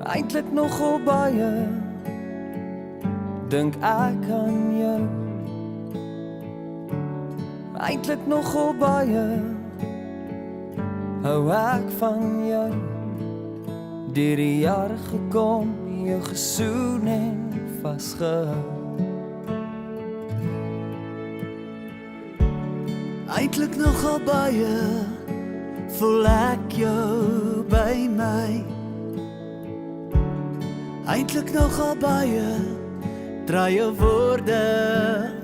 Eintlik nogal baie dink ek aan jou. Eintlik nogal baie hou ek van jou. Deur die jare gekom, jou gesoen en vasgehou. Eintlik nogal baie voel ek jou by my. Eintlik nogal baie draai jou woorde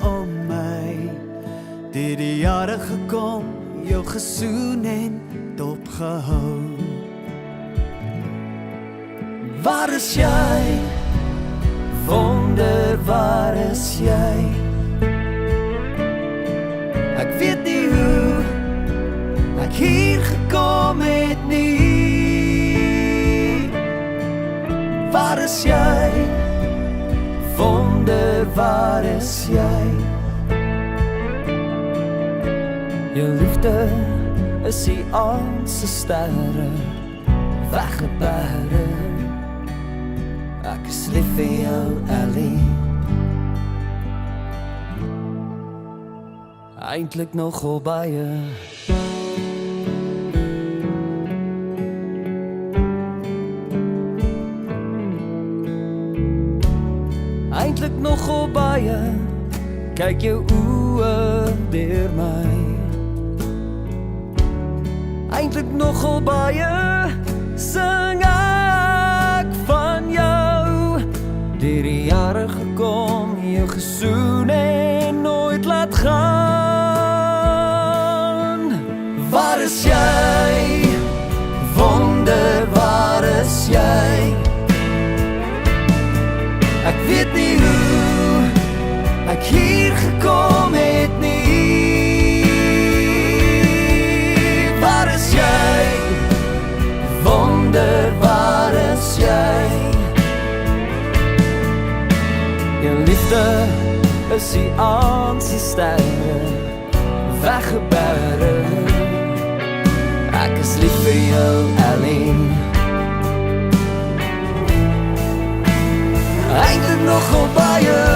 om my. Deur die jare gekom, jou gesoen en dopgehou. Waar is jy? Wonder waar is jy? Ek weet nie hoe ek hier gekom het nie. Waar is jy? Wonder waar is jy? Jou liefde is die aand se sterre weggebere. Ek is lief vir jou, Ellie. Eintlik nogal baie. Eintlik nogal baie kyk jou oë deur my. Eintlik nogal baie sing ek van jou. Deur die jare gekom, jou gesoen en nooit laat gaan. Waar is jy? Wonder waar is jy? Ek weet nie hoe ek hier gekom het nie. Waar is jy? Wonder waar is jy? Jou liefde is die aand se sterre weggebere. Ek is lief vir jou, Ellie. Eintlik nogal baie